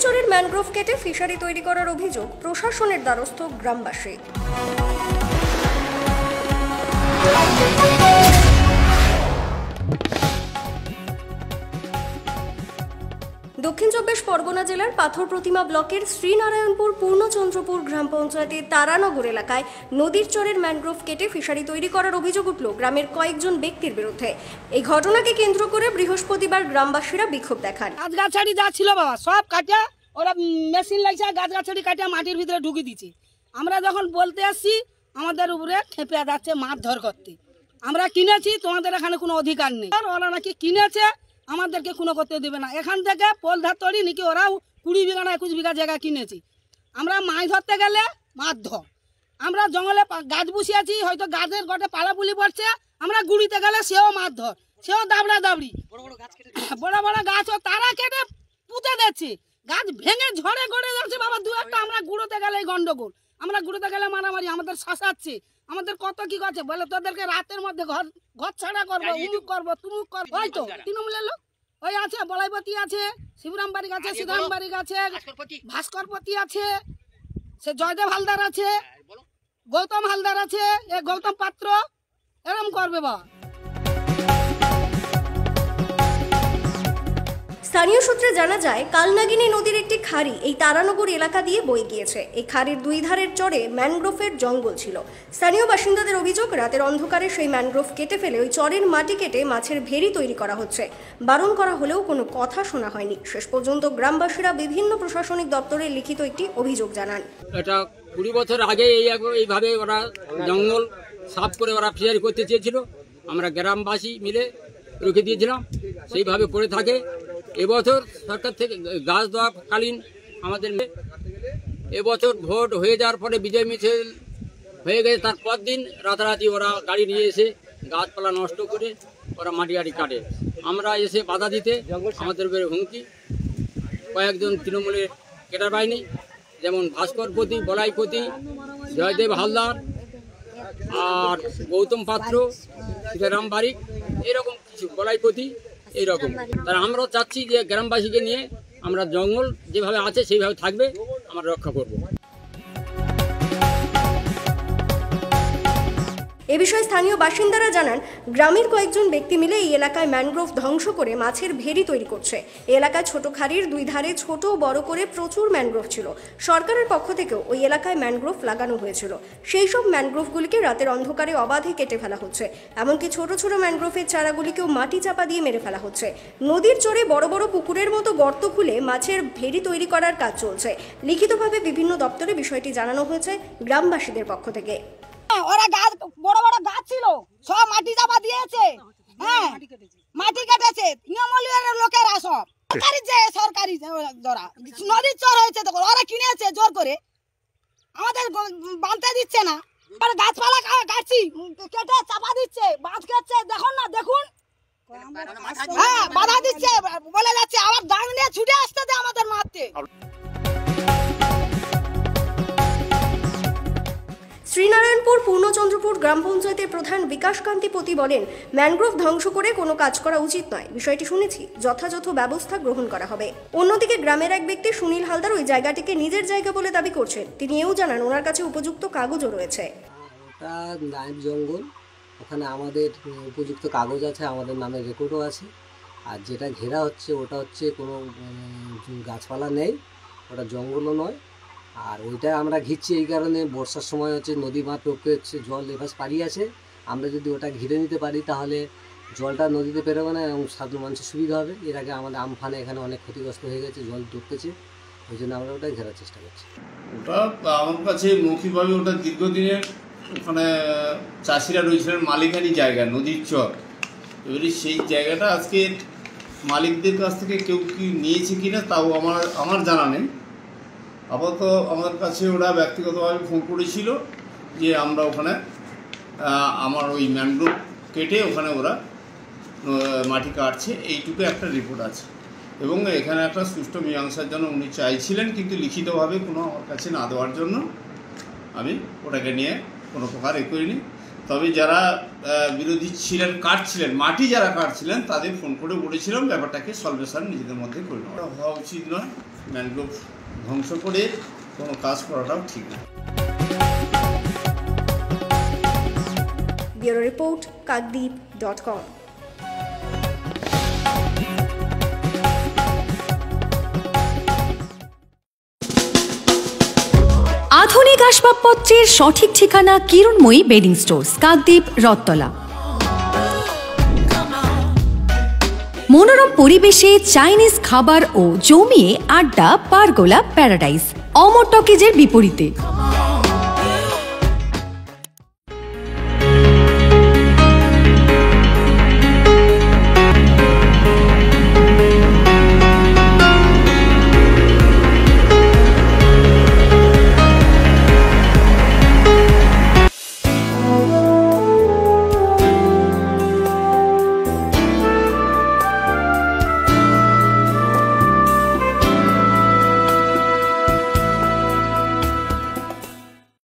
চরের ম্যানগ্রোভ কেটে ফিশারি তৈরি করার অভিযোগ প্রশাসনের দ্বারস্থ গ্রামবাসী। দক্ষিণ চব্বিশ পরগনা জেলার পাথর প্রতিমা ব্লকের শ্রীনারায়ণপুর পূর্ণচন্দ্রপুর গ্রাম পঞ্চায়েতের তারানগর এলাকায় নদীর চরের ম্যানগ্রোভ কেটে ফিশারি তৈরি করার অভিযোগ উঠল গ্রামের কয়েকজন ব্যক্তির বিরুদ্ধে। এই ঘটনাকে কেন্দ্র করে বৃহস্পতিবার গ্রামবাসীরা বিক্ষোভ দেখান। গাছগাছাড়ি যা ছিল বাবা সব কাটা ওরা মেশিন লাগছে, গাছগাছাড়ি কাটা মাটির ভিতরে ঢুকিয়ে দিচ্ছে। আমরা যখন বলতে আসছি আমাদের উপরে খেপে যাচ্ছে মারধর করতে। আমরা কিনেছি, তোমাদের এখানে কোনো অধিকার নেই। ওরা নাকি কিনেছে, আমাদেরকে কোনো করতে দেবে না। এখান থেকে পোলধার তৈরি নাকি ওরা 20 বিঘা না 21 বিঘা জায়গা কিনেছি। আমরা মাছ ধরতে গেলে মারধর। আমরা জঙ্গলে গাছ বসিয়েছি, হয়তো গাছের গটে পালাপুলি পড়ছে, আমরা গুড়িতে গেলে সেও মারধর, সেও দাবড়া দাবড়ি। বড় বড় গাছও তারা কেটে পুঁতে দিচ্ছে, গাছ ভেঙে ঝড়ে গড়ে যাচ্ছে বাবা। দু একটা আমরা গুঁড়োতে গেলে গন্ডগোল, আমরা গুঁড়োতে গেলে মারামারি, আমাদের শাসাচ্ছে, আমাদের কত কি করছে বলে তোদেরকে রাতের মধ্যে ঘর ছাড়া করবো, উমুক করবো তুমুক করবো। ওই তো তৃণমূলের লোক ওই আছে, বলাইপতি আছে, শিবরাম বাড়ি আছে, সিদ্ধাম বাড়ি আছে, ভাস্করপতি আছে, সে জয়দেব হালদার আছে, গৌতম হালদার আছে, এ গৌতম পাত্র এরম করবে বা। স্থানীয় সূত্রে জানা যায়, কালনাগিনী নদীর একটি খাড়ি এই তারানগর এলাকা দিয়ে বয়ে গিয়েছে। এই খাড়ির দুই ধারের চরে ম্যানগ্রোভের জঙ্গল ছিল। স্থানীয় বাসিন্দাদের অভিযোগ, রাতের অন্ধকারে সেই ম্যানগ্রোভ কেটে ফেলে ওই চরের মাটি কেটে মাছের ভেড়ি তৈরি করা হচ্ছে। বারণ করা হলেও কোনো কথা শোনা হয়নি। শেষ পর্যন্ত গ্রামবাসীরা বিভিন্ন প্রশাসনিক দপ্তরে লিখিত একটি অভিযোগ জানান। এটা 20 বছর আগে এইভাবে ওরা জঙ্গল সাফ করে ওরা ফিশারি করতে চেয়েছিল। আমরা গ্রামবাসী মিলে রুখে দিয়েছিলাম, সেইভাবে করে থাকে। এবছর সরকার থেকে গাছ দেওয়াকালীন আমাদের এবছর ভোট হয়ে যাওয়ার পরে বিজয় মিছিল হয়ে গেছে, তার পর দিন রাতারাতি ওরা গাড়ি নিয়ে এসে গাছপালা নষ্ট করে ওরা মাটি কাটে। আমরা এসে বাধা দিতে আমাদের উপরে হুমকি। কয়েকজন তৃণমূলের কেটার বাহিনী, যেমন ভাস্করপতি, বলাইপতি, জয়দেব হালদার আর গৌতম পাত্র, সীতারাম বারিক, এরকম কিছু বলাইপতি এইরকম। তারা আমরাও চাচ্ছি যে গ্রামবাসীকে নিয়ে আমরা জঙ্গল যেভাবে আছে সেইভাবে থাকবে, আমরা রক্ষা করব। এ বিষয়ে স্থানীয় বাসিন্দারা জানান, গ্রামের কয়েকজন ব্যক্তি মিলে এই এলাকায় ম্যানগ্রোভ ধ্বংস করে মাছের ভেড়ি তৈরি করছে। এই এলাকায় ছোট খাড়ির দুই ধারে ছোট বড় করে প্রচুর ম্যানগ্রোভ ছিল। সরকারের পক্ষ থেকেও ওই এলাকায় ম্যানগ্রোভ লাগানো হয়েছিল। সেই সব ম্যানগ্রোভগুলিকে রাতের অন্ধকারে অবাধে কেটে ফেলা হচ্ছে। এমনকি ছোট ছোট ম্যানগ্রোভের চারাগুলিকেও মাটি চাপা দিয়ে মেরে ফেলা হচ্ছে। নদীর চরে বড় বড় পুকুরের মতো গর্ত খুলে মাছের ভেড়ি তৈরি করার কাজ চলছে। লিখিতভাবে বিভিন্ন দপ্তরে বিষয়টি জানানো হয়েছে গ্রামবাসীদের পক্ষ থেকে। ওরা গাছ বড় বড় গাছ ছিল, সব মাটি চাপা দিয়েছে। হ্যাঁ, মাটি কেটেছে তৃণমূলের লোকেরা সব। সরকারি ধরা নদীর চর হয়েছে, তখন ওরা কিনেছে জোর করে, আমাদের বাঁধতে দিচ্ছে না। গাছপালা কাটছি, কেটে চাপা দিচ্ছে, বাঁধ কাটছে। দেখুন না, দেখুন, হ্যাঁ বাধা দিচ্ছে, বলে যাচ্ছে আবার ডাং নিয়ে ছুটে আসতে দে আমাদের মারতে। শ্রীনারায়ণপুর পূর্ণচন্দ্রপুর গ্রাম পঞ্চায়েতের প্রধান বিকাশ কান্তিপতি বলেন, ম্যানগ্রোভ ধ্বংস করে কোনো কাজ করা উচিত নয়। বিষয়টি শুনেছি, যথাযথ ব্যবস্থা গ্রহণ করা হবে। অন্যদিকে গ্রামের এক ব্যক্তি সুনীল হালদার ওই জায়গাটিকে নিজের জায়গা বলে দাবি করছেন। তিনি এও জানান, ওনার কাছে উপযুক্ত কাগজও রয়েছে। ওটা নাইট জঙ্গল, ওখানে আমাদের উপযুক্ত কাগজ আছে, আমাদের নামে রেকর্ডও আছে। আর যেটা ঘেরা হচ্ছে ওটা হচ্ছে কোনো গাছপালা নেই, ওটা জঙ্গলও নয়। আর ওইটা আমরা ঘিরছি এই কারণে, বর্ষার সময় হচ্ছে নদী বাঁধ টপকে হচ্ছে, জল এভাবে পাড়িয়ে আছে। আমরা যদি ওটা ঘিরে নিতে পারি তাহলে জলটা নদীতে পেরোবে না এবং সাধারণ মানুষের সুবিধা হবে। এর আগে আমাদের আমফানে এখানে অনেক ক্ষতিগ্রস্ত হয়ে গেছে, জল ঢুকতেছে, ওই জন্য আমরা ওটা ঘেরার চেষ্টা করছি। ওটা আমার কাছে মৌখিকভাবে ওটা দীর্ঘদিনের ওখানে চাষিরা রয়েছিলেন মালিকানি জায়গা, নদীর চর। এবারে সেই জায়গাটা আজকে মালিকদের কাছ থেকে কেউ কি নিয়েছে কিনা তাও আমার জানা নেই। আপাতত আমার কাছে ওরা ব্যক্তিগতভাবে ফোন করেছিল যে আমরা ওখানে আমার ওই ম্যানগ্রোভ কেটে ওখানে ওরা মাটি কাটছে, এইটুকু একটা রিপোর্ট আছে। এবং এখানে একটা সুষ্ঠু মীমাংসার জন্য উনি চাইছিলেন, কিন্তু লিখিতভাবে কোনো আমার কাছে না দেওয়ার জন্য আমি ওটাকে নিয়ে কোনো প্রকার করিনি। তবে যারা বিরোধী ছিলেন, কাটছিলেন, মাটি যারা কাটছিলেন, তাদের ফোন করে বলেছিলাম ব্যাপারটাকে সলভেশন নিজেদের মধ্যে করে নেওয়া হওয়া উচিত নয়। ম্যানগ্রোভ ধ্বংস করে কোনো কাজ করাটাও ঠিক না। ব্যুরো রিপোর্ট, কাকদ্বীপ.com। আধুনিক আসবাবপত্রের সঠিক ঠিকানা কিরণময়ী বেডিং স্টোর্স, কাকদ্বীপ, রথতলা। মনোরম পরিবেশে চাইনিজ খাবার ও জমিয়ে আড্ডা পারগোলা প্যারাডাইস, অমর টকিজের বিপরীতে।